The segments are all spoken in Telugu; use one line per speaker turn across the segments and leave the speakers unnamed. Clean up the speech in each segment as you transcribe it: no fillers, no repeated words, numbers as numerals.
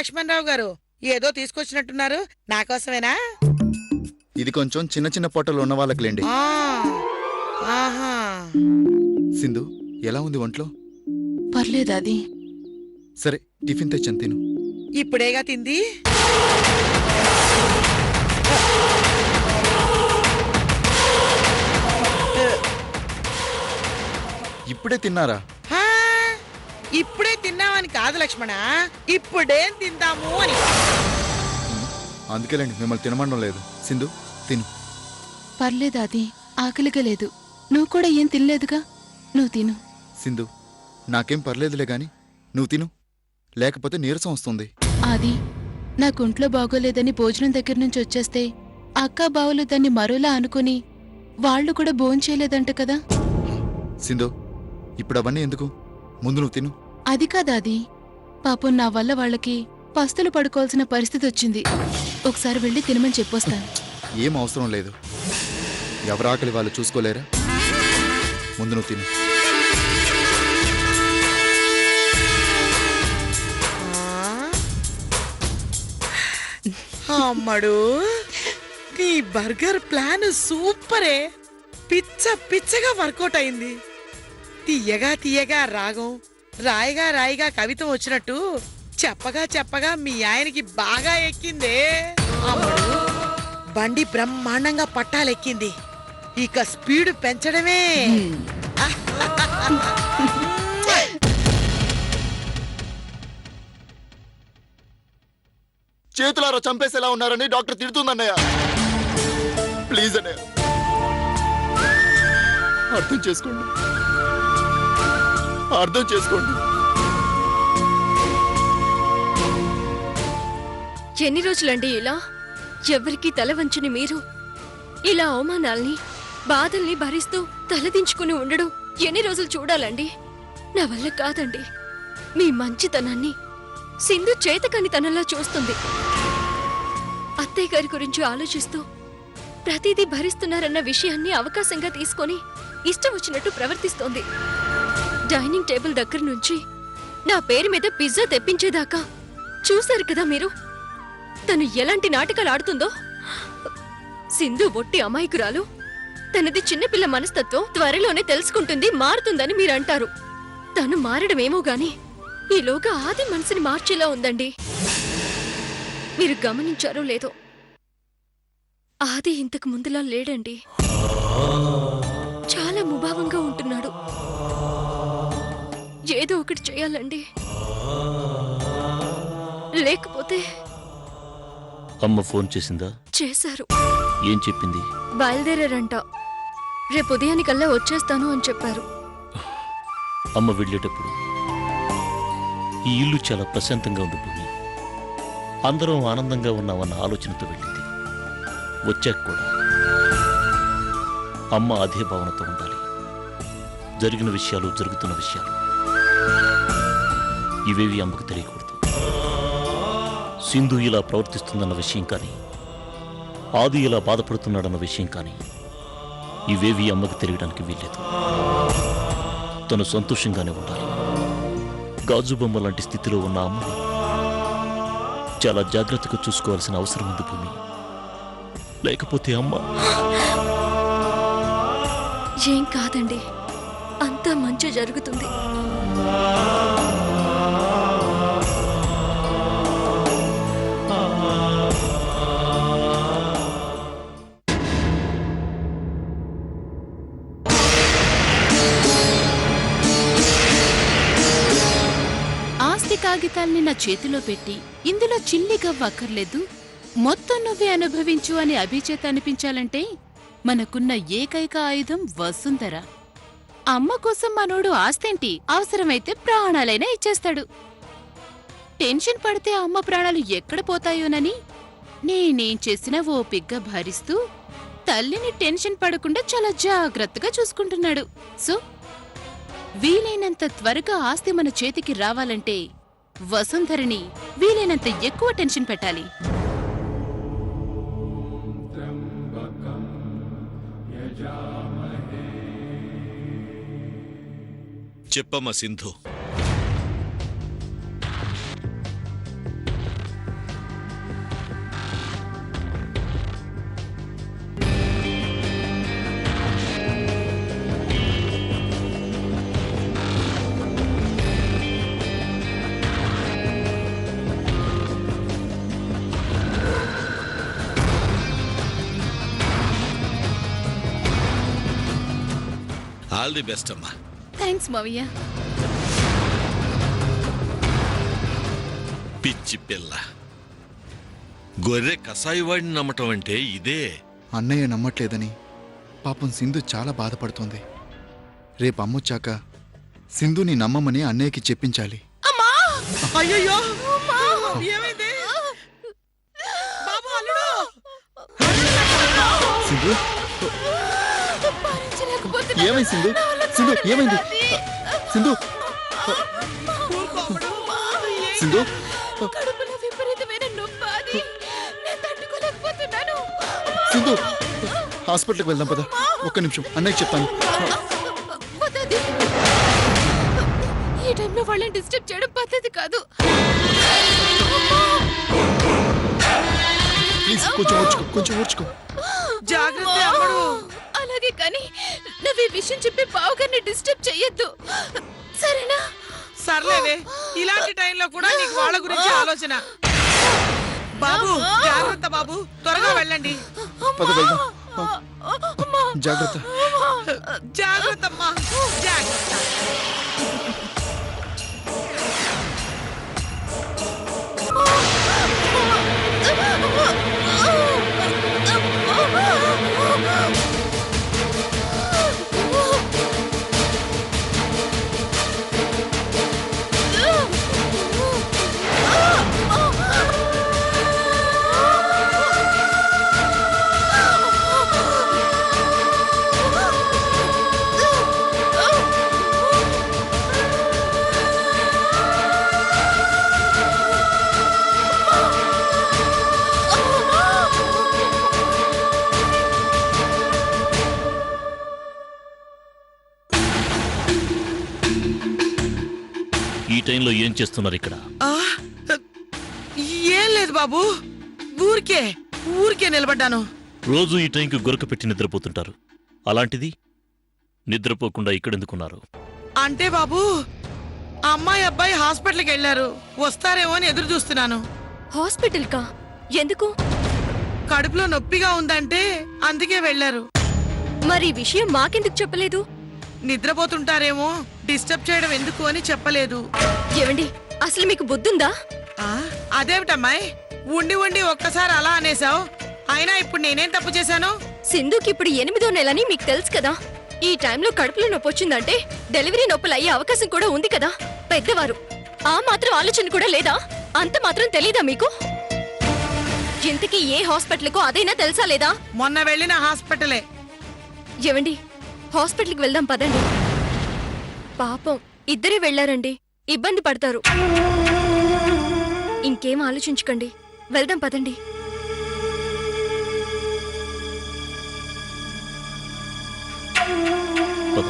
లక్ష్మణరావు గారు, ఏదో తీసుకొచ్చినట్టున్నారు, నాకోసమేనా?
ఇది కొంచెం చిన్న చిన్న పొట్టలు ఉన్న వాళ్ళకిలేండి.
ఆహా.
సింధు, ఎలా ఉంది ఒంట్లో?
పర్లేదు అది.
సరే, టిఫిన్ తెచ్చాను, తిను.
ఇప్పుడేగా తింది.
ఇప్పుడే తిన్నారా?
ఇప్పుడే తిన్నామని కాదు లక్ష్మణ, ఇప్పుడేం తిందాము అని.
అందుకేలేండి మిమ్మల్ని తినమండం లేదు. సింధు, తిను.
పర్లేదు అది, ఆకలిగా లేదు. నువ్వు కూడా ఏం తినలేదుగా, నువ్వు తిను.
సింధు, నాకేం పర్లేదులే గాని నువ్వు తిను, లేకపోతే నీరసం వస్తుంది.
అది నాకు ఒంట్లో బాగోలేదని భోజనం దగ్గర నుంచి వచ్చేస్తే అక్కా బావలు దాన్ని మరోలా అనుకుని వాళ్లు కూడా భోంచేయలేదంట కదా.
సింధు, ఇప్పుడు అవన్నీ ఎందుకు, ముందు నువ్వు తిను.
అది కాదా అది, పాపం నా వల్ల వాళ్ళకి పస్తులు పడుకోవాల్సిన పరిస్థితి వచ్చింది. ఒకసారి వెళ్ళి తినమని చెప్పొస్తాను.
ఏం అవసరం లేదు, ఎవరాకలి వాళ్ళు చూసుకోలేరా? ముందు నువ్వు తిను.
అమ్మడు, నీ బర్గర్ ప్లాన్ సూపరే. పిచ్చ పిచ్చగా వర్కౌట్ అయింది. తీయగా తీయగా రాగం, రాయిగా రాయిగా కవితం వచ్చినట్టు చెప్పగా చెప్పగా మీ ఆయనకి బాగా ఎక్కిందే. అమ్మడు, బండి బ్రహ్మాండంగా పట్టాలెక్కింది. ఇక స్పీడ్ పెంచడమే.
చేతులారా చంపేసేలా ఉన్నారని డాక్టర్ తిడుతుందన్నయ్య. ప్లీజ్ అన్నయ్య, అర్థం చేసుకోండి, అర్థం చేసుకోండి.
ఎన్ని రోజులండి ఇలా? ఎవరికి తల వంచని మీరు ఇలా అవమానాల్ని బాధల్ని భరిస్తూ తలదించుకుని ఉండడం ఎన్ని రోజులు చూడాలండి? నా వల్ల కాదండి. మీ మంచితనాన్ని సింధు చేతకానితనంలా చూస్తుంది. అత్తయ్య గారి గురించి ఆలోచిస్తూ ప్రతిదీ భరిస్తున్నారన్న విషయాన్ని అవకాశంగా తీసుకొని ఇష్టం వచ్చినట్టు ప్రవర్తిస్తోంది. డైనింగ్ టేబుల్ దగ్గర నుంచి నా పేరు మీద పిజ్జా తెప్పించేదాకా చూశారు కదా మీరు. తను ఎలాంటి నాటకాలు ఆడుతుందో. సింధు ఒట్టి అమాయకురాలు. తనది చిన్నపిల్ల మనస్తత్వం త్వరలోనే తెలుసుకుంటుంది, మారుతుందని మీరంటారు. తను మారడమేమో గాని ఈలోగా ఆది మనసుని మార్చేలా ఉందండి. మీరు గమనించారో లేదో, ఆది ఇంతకు ముందులా లేడండి. చాలా ముభావంగా ఉంటున్నాడు. ఏదో ఒకటి చేయాలండి, లేకపోతే.
అమ్మ ఫోన్ చేసిందా?
చేశారు.
ఏం చెప్పింది?
బయలుదేరారంట. రేపు ఉదయానికల్లా వచ్చేస్తాను అని చెప్పారు.
అమ్మ వెళ్ళేటప్పుడు ఈ ఇల్లు చాలా ప్రశాంతంగా ఉంది భూమి, అందరం ఆనందంగా ఉన్నామన్న ఆలోచనతో వెళ్ళింది. వచ్చాక కూడా అమ్మ అదే భావనతో ఉండాలి. జరిగిన విషయాలు, జరుగుతున్న విషయాలు ఇవేవి అమ్మకు తెలియకూడదు. సింధు ఇలా ప్రవర్తిస్తుందన్న విషయం కానీ, ఆది ఇలా బాధపడుతున్నాడన్న విషయం కానీ ఇవేవి అమ్మకు తెలియడానికి వీల్లేదు. తను సంతోషంగానే ఉండాలి. గాజు బొమ్మ లాంటి స్థితిలో ఉన్న అమ్మని చాలా జాగ్రత్తగా చూసుకోవాల్సిన అవసరం ఉంది భూమి. లేకపోతే అమ్మ.
ఏం కాదండి, అంతా మంచి జరుగుతుంది.
కాగితాల్ని నా చేతిలో పెట్టి, ఇందులో చిల్లి గవ్వక్కర్లేదు, మొత్తం నువ్వే అనుభవించు అని అభిచేత అనిపించాలంటే మనకున్న ఏకైక ఆయుధం వసుంధర. అమ్మ కోసం మనోడు ఆస్తేంటి, అవసరమైతే ప్రాణాలైనా ఇచ్చేస్తాడు. టెన్షన్ పడితే అమ్మ ప్రాణాలు ఎక్కడ పోతాయోనని నేనేం చేసినా ఓపిగ్గా భరిస్తూ తల్లిని టెన్షన్ పడకుండా చాలా జాగ్రత్తగా చూసుకుంటున్నాడు. సో వీలైనంత త్వరగా ఆస్తి మన చేతికి రావాలంటే వసుంధరని వీలైనంత ఎక్కువ టెన్షన్ పెట్టాలి.
చెప్పమ్మ సింధు. ఆల్ ది బెస్ట్ అమ్మా.
థ్యాంక్స్ మావయ్య.
పిచ్చి పిల్ల, గొర్రె కసాయి వాడిని నమ్మటం అంటే ఇదే.
అన్నయ్య నమ్మట్లేదని పాపం సింధు చాలా బాధపడుతోంది. రేపు అమ్మొచ్చాక సింధుని నమ్మమని అన్నయ్యకి చెప్పించాలి.
అయ్యయ్యో ఏమైంది బాబు అల్లుడు
సింధు ఏమైంది సింధు? సింధు ఏమైంది? సింధు సింధు
కడుపులో విపరీతమైన నొప్పి, అది నేను తట్టుకోలేకపోతున్నాను.
సింధు హాస్పిటల్కి వెళ్దాం పద. ఒక్క నిమిషం అన్నయ్యకి చెప్తాను.
వద్దది. ఈ టైంలో వాళ్ళని డిస్టర్బ్ చేయడం పద్ధతి కాదు.
ప్లీజ్ కొంచెం ఓర్చుకో, కొంచెం ఓర్చుకో.
జాగ్రత్త అమ్మడు.
అలాగే కానీ నువ్వు ఈ విషయం చెప్పి బావగారిని డిస్టర్బ్ చెయ్యొద్దు, సరేనా?
సర్లేవే, ఇలాంటి టైంలో కూడా నీకు వాళ్ళ గురించి ఆలోచన. బాబు జాగ్రత్త బాబు, త్వరగా వెళ్ళండి.
పద వెళ్దాం. జాగ్రత్త.
జాగ్రత్త అమ్మా, జాగ్రత్త.
ఈ టైంలో ఏం చేస్తున్నారు ఇక్కడ?
ఆ, ఏం లేదు బాబు, ఊరికే ఊరికే నిలబడ్డాను.
రోజు ఈ టైంకి గురక పెట్టి నిద్రపోతుంటారు, అలాంటిది నిద్రపోకుండా ఇక్కడెందుకున్నారు?
అంటే బాబు, అమ్మాయి అబ్బాయి హాస్పిటల్కి వెళ్ళారు, వస్తారేమో అని ఎదురు చూస్తున్నాను.
హాస్పిటల్ కా? ఎందుకు?
కడుపులో నొప్పిగా ఉందంటే అందుకే వెళ్ళారు.
మరి ఈ విషయం మాకెందుకు చెప్పలేదు?
నిద్రపోతుంటారేమో, డిస్టర్బ్ చేయడం ఎందుకు అని చెప్పలేదు.
ఏవండి, అసలు మీకు బుద్ధుందా?
ఆ, అదేమిటమ్మాయి, ఉండి ఉండి ఒక్కసారి అలా అనేసావు. అయినా ఇప్పుడు నేనేం తప్పు చేశాను?
సింధుకి ఇప్పుడు 8వ నెలని మీకు తెలుసు కదా. ఈ టైంలో కడుపులో నొప్పి వచ్చిందంటే డెలివరీ నొప్పులు అయ్యే అవకాశం కూడా ఉంది కదా. పెద్దవారు ఆ మాత్రం ఆలోచన కూడా లేదా? అంత మాత్రం తెలీదా మీకు? ఇంతకీ ఏ హాస్పిటల్కో అదైనా తెలుసా లేదా?
మొన్న వెళ్ళిన హాస్పిటలే.
ఏవండి, హాస్పిటల్కి వెళ్దాం పదండి. పాపం ఇద్దరే వెళ్ళారండి, ఇబ్బంది పడతారు. ఇంకేం ఆలోచించకండి, వెళ్దాం పదండి.
పద.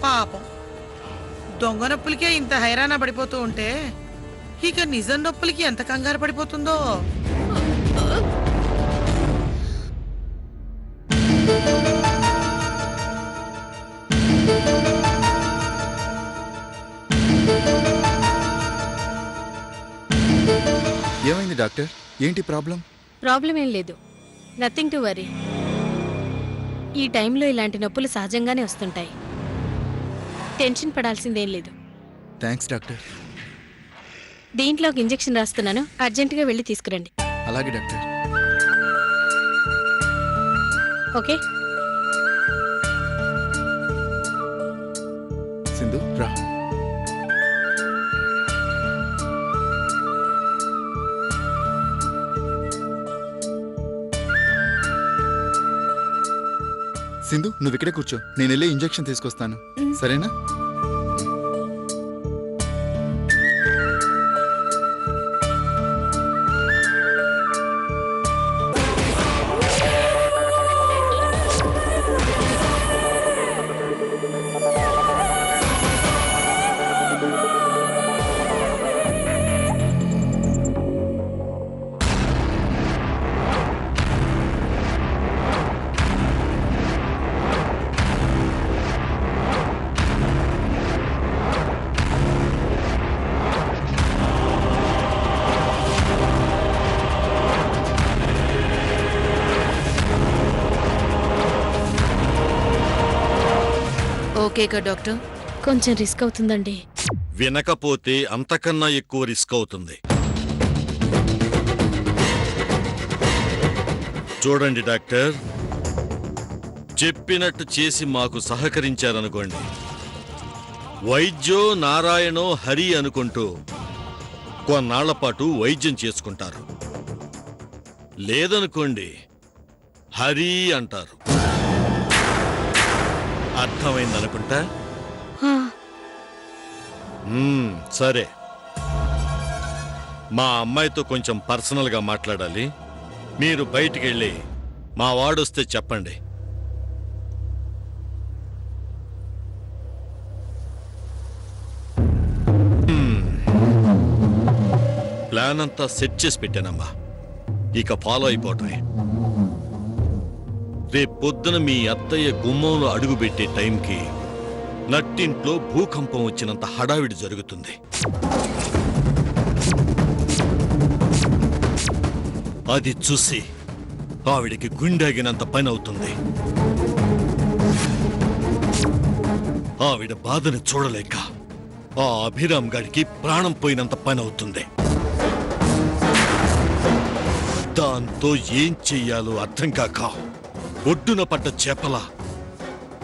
పాపం దొంగ నొప్పులకే ఇంత హైరాణ పడిపోతూ ఉంటే ఇక నిజం నొప్పులకి ఎంత కంగారు పడిపోతుందో.
ఏమైంది డాక్టర్? ఏంటి ప్రాబ్లం?
ప్రాబ్లం ఏం లేదు, నథింగ్ టు వరీ. ఈ టైంలో ఇలాంటి నొప్పులు సహజంగానే వస్తుంటాయి, టెన్షన్ పడాల్సిందేం లేదు.
Thanks doctor.
దీంట్లో ఒక ఇంజెక్షన్ రాస్తున్నాను, అర్జెంటుగా వెళ్ళి తీసుకురండి.
అలాగే డాక్టర్.
ఓకే.
సింధు రా. సింధు నువ్వు ఇక్కడే కూర్చో, నేను వెళ్ళి ఇంజెక్షన్ తీసుకొస్తాను, సరేనా?
ఓకేగా డాక్టర్?
కొంచెం రిస్క్ అవుతుందండి.
వినకపోతే అంతకన్నా ఎక్కువ రిస్క్ అవుతుంది. చూడండి డాక్టర్, చెప్పినట్టు చేసి మాకు సహకరించారనుకోండి, వైద్యో నారాయణో హరి అనుకుంటూ కొన్నాళ్ల పాటు వైద్యం చేసుకుంటారు. లేదనుకోండి, హరి అంటారు. అర్థమైందనుకుంటా.
ఆ,
సరే, మా అమ్మాయితో కొంచెం పర్సనల్గా మాట్లాడాలి. మీరు బయటికెళ్ళి మా వాడొస్తే చెప్పండి. ప్లాన్ అంతా సెట్ చేసి పెట్టానమ్మా, ఇక ఫాలో అయిపోవటమే. రేపు పొద్దున మీ అత్తయ్య గుమ్మంలో అడుగుపెట్టే టైంకి నట్టింట్లో భూకంపం వచ్చినంత హడావిడి జరుగుతుంది. అది చూసి ఆవిడికి గుండెగినంత పని అవుతుంది. ఆవిడ బాధను చూడలేక ఆ అభిరామ్ గారికి ప్రాణం పోయినంత పని అవుతుంది. దాంతో ఏం చెయ్యాలో అర్థం కాక ఒడ్డున పడ్డ చేపల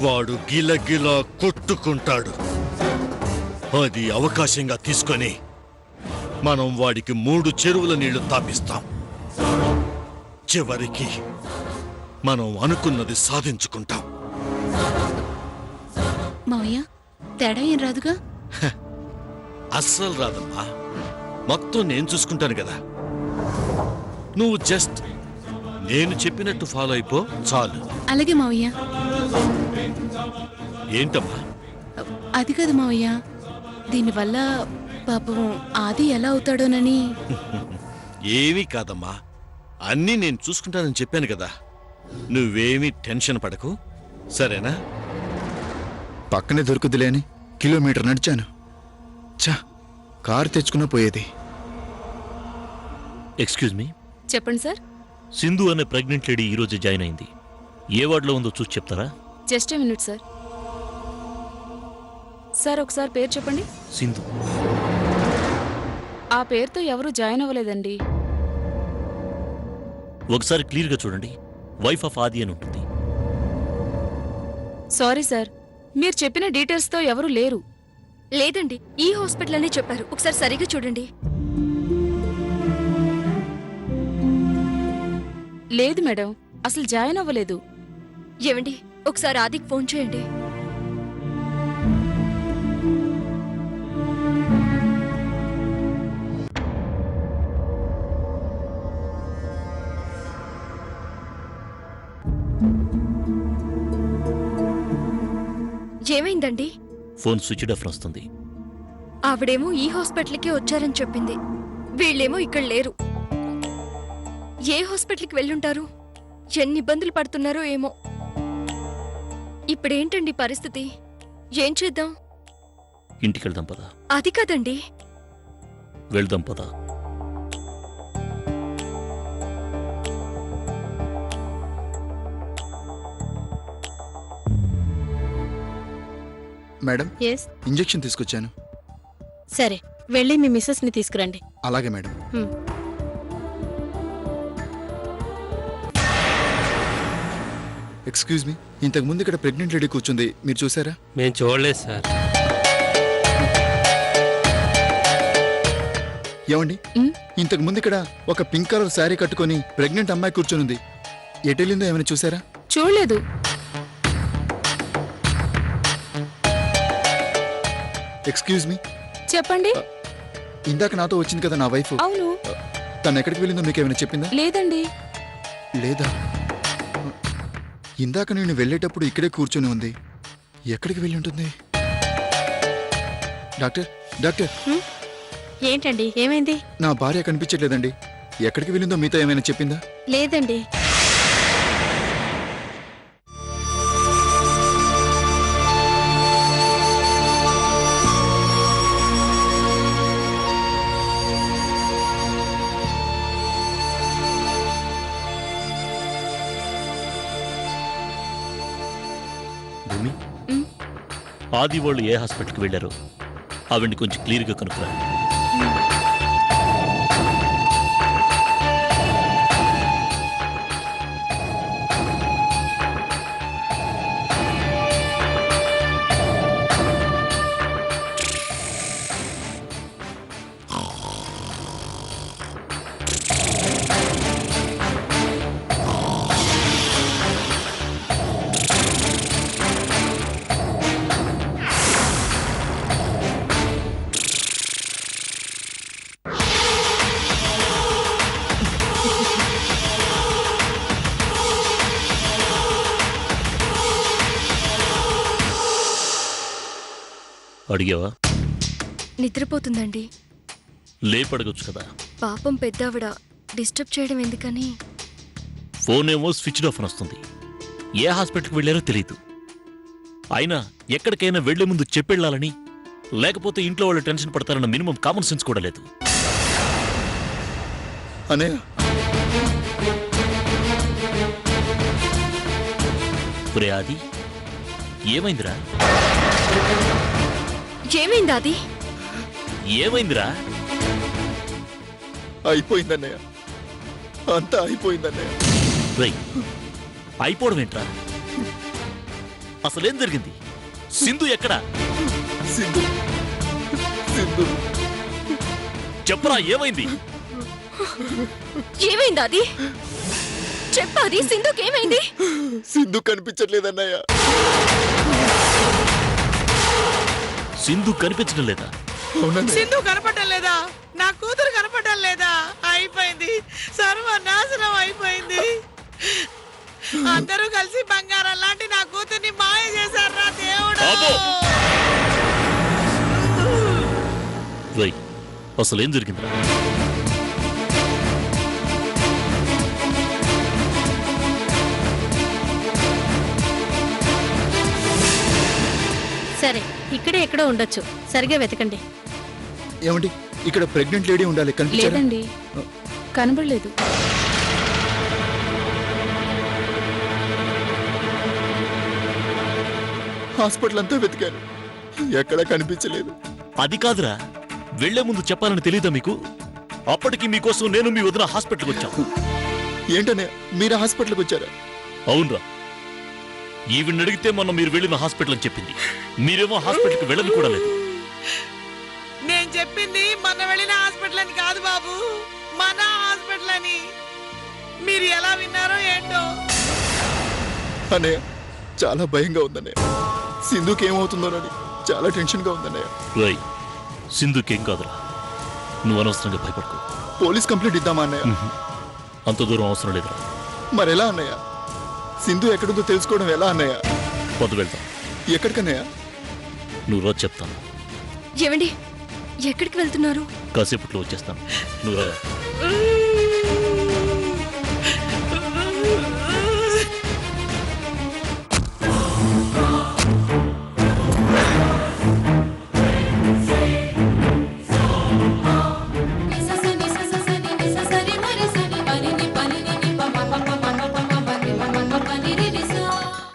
వాడు గిలగిలా కొట్టుకుంటాడు. అది అవకాశంగా తీసుకొని మనం వాడికి 3 చెరువుల నీళ్లు తాపిస్తాం. చివరికి మనం అనుకున్నది సాధించుకుంటాం.
మావయ్య, తేడా ఏం రాదుగా?
అస్సలు రాదమ్మా, మొత్తం నేను చూసుకుంటాను కదా. నువ్వు జస్ట్ నేను చెప్పినట్టు ఫాలో అయిపో చాలు.
అలాగే మావయ్య.
ఏంటమ్మా?
అది కాదు మావయ్య, దీనివల్ల పాపం ఆది ఎలా అవుతాడోనని.
ఏమీ కాదమ్మా, అన్నీ నేను చూసుకుంటానని చెప్పాను కదా. నువ్వేమీ టెన్షన్ పడకు, సరేనా?
పక్కనే దొరుకుద్దిలే అని కిలోమీటర్ నడిచాను. చా, కారు తెచ్చుకున్నా పోయేది.
ఎక్స్క్యూజ్ మీ,
చెప్పండి సార్.
సింధు అనే ప్రెగ్నెంట్ లేడీ ఈ రోజు జాయిన్ అయింది. ఏ వార్డులో ఉందో చూసి చెప్తారా?
Just a minute sir. Sir, ఒకసారి పేరు చెప్పండి.
సింధు.
ఆ పేరుతో ఎవరు జాయిన్ అవ్వలేదండి.
ఒకసారి క్లియర్గా చూడండి, వైఫ్ ఆఫ్ ఆది అని ఉంటుంది.
సారీ సార్, మీరు చెప్పిన డీటెయిల్స్తో ఎవరు లేరు.
లేదండి, ఈ హాస్పిటల్ అనే చెప్పారు. ఒకసారి సరిగా చూడండి.
లేదు మేడం, అసలు జాయిన్ అవ్వలేదు.
ఏమండి, ఒకసారి ఆదికి ఫోన్ చేయండి. ఏమైందండి?
ఫోన్ స్విచ్ ఆఫ్ వస్తుంది.
ఆవిడేమో ఈ హాస్పిటల్కే వచ్చారని చెప్పింది, వీళ్ళేమో ఇక్కడ లేరు. ఏ హాస్పిటల్కి వెళ్ళుంటారు? ఎన్ని ఇబ్బందులు పడుతున్నారో ఏమో. ఇప్పుడేంటండి పరిస్థితి? ఏం చేద్దాం?
ఇంటికి వెళ్దాం పదా.
అది కాదండి.
వెళ్దాం పదా.
Madam,
yes.
ఇంజెక్షన్ తీసుకొచ్చాను.
సరే, వెళ్ళి మీ మిస్సెస్ని తీసుకురండి.
అలాగే మేడం. ఎక్స్క్యూజ్ మీ, ఇంతకు ముందు ఇక్కడ ప్రెగ్నెంట్ లేడీ కూర్చుంది, మీరు చూసారా?
మేము చూడలేదు సార్.
ఏమండి, ఇంతకు ముందు ఇక్కడ ఒక పింక్ కలర్ శారీ కట్టుకొని ప్రెగ్నెంట్ అమ్మాయి కూర్చొని ఉంది. ఎటెళ్ళిందో ఏమైనా చూసారా?
చూడలేదు.
ఎక్స్క్యూజ్ మీ,
చెప్పండి.
ఇందాక నాతో వచ్చింది కదా నా వైఫ్,
అవును.
తను ఎక్కడికి వెళ్ళిందో మీకు ఏమైనా చెప్పిందా?
లేదండి.
లేదా? ఇందాక నేను వెళ్ళేటప్పుడు ఇక్కడే కూర్చొని ఉంది. ఎక్కడికి వెళ్ళి ఉంటుంది? డాక్టర్, డాక్టర్,
ఏంటండి, ఏమైంది?
నా భార్య కనిపించట్లేదండి. ఎక్కడికి వెళ్ళిందో మీతో ఏమైనా చెప్పిందా?
లేదండి.
భూమి, ఆది వాళ్ళు ఏ హాస్పిటల్కి వెళ్ళారో ఆవిడ్ని కొంచెం క్లియర్గా కనుక్కురా. అడిగావా?
నిద్రపోతుందండి.
లేపడగొచ్చు కదా.
పాపం పెద్దావిడ డిస్టర్బ్ చేయడం ఎందుకని.
ఫోన్ ఏమో స్విచ్ ఆఫ్ అని వస్తుంది. ఏ హాస్పిటల్కి వెళ్ళారో తెలియదు. అయినా ఎక్కడికైనా వెళ్లే ముందు చెప్పెళ్ళాలని, లేకపోతే ఇంట్లో వాళ్ళు టెన్షన్ పడతారన్న మినిమం కామన్ సెన్స్ కూడా లేదు.
అన్నయ్య
ఒరే ఆది, ఏమైందిరా?
ఏమైంది అది?
ఏమైందిరా?
అయిపోయిందన్నయ్య, అంతా అయిపోయిందన్నయ్య.
రై, అయిపోవడం ఏంట్రా? అసలేం జరిగింది? సింధు ఎక్కడా?
సింధు సింధు
చెప్పరా, ఏమైంది?
ఏమైంది అది? చెప్పాది, సింధుకేమైంది?
సింధు కనిపించట్లేదన్నయ్య.
సింధు కనిపించడం లేదా?
అవునన్నయ్య.
సింధు కనపడటం లేదా? నా కూతురు కనపడటం లేదా? అయిపోయింది, సర్వనాశనం అయిపోయింది. అందరూ కలిసి బంగారం లాంటి నా కూతుర్ని మాయ చేశారా దేవుడు.
అబ్బో! రై, అసలేం జరిగిందిరా?
సరే, ఇక్కడే ఎక్కడో ఉండొచ్చు. సరిగా వెతకండి.
ఏమండి, ఇక్కడ ప్రెగ్నెంట్ లేడీ ఉండాలి, కనిపించారా?
లేదండి, కనబడలేదు.
హాస్పిటల్ అంతా వెతికాను, ఎక్కడా కనిపించలేదు.
అది కాదురా, వెళ్లే ముందు చెప్పాలని తెలీదా మీకు? అప్పటికి మీకోసం నేను మీ వదిన హాస్పిటల్కి వచ్చాను.
ఏంటన్నయ్య, మీరు హాస్పిటల్కి వచ్చారా?
అవునరా, ఈవిని అడిగితే మొన్న మీరు వెళ్ళిన హాస్పిటల్ అని చెప్పింది. మీరేమో హాస్పిటల్కి వెళ్ళని కూడా లేదు.
నేను చెప్పింది మొన్న వెళ్ళిన హాస్పిటల్ అని కాదు బాబు, మన హాస్పిటల్ అని. మీరు ఎలా విన్నారో ఏంటో.
అన్నయ్య, చాలా భయంగా ఉందన్నయ్య. సింధుకి ఏమవుతుందోనని చాలా టెన్షన్గా ఉందన్నయ్య.
రై, సింధుకేం కాదురా, నువ్వు అనవసరంగా భయపడుకో.
పోలీస్ కంప్లైంట్ ఇద్దామా అన్నయ్య?
అంత దూరం అవసరం లేదురా.
మరెలా అన్నయ్య? సింధు ఎక్కడుందో తెలుసుకోవడం ఎలా అన్నయ్య?
పొద్దు వెళ్తాం.
ఎక్కడికన్నయ్య?
నువ్వు రోజు చెప్తాను.
ఏమండి, ఎక్కడికి వెళ్తున్నారు?
కాసేపట్లో వచ్చేస్తాను. నువ్వు రా.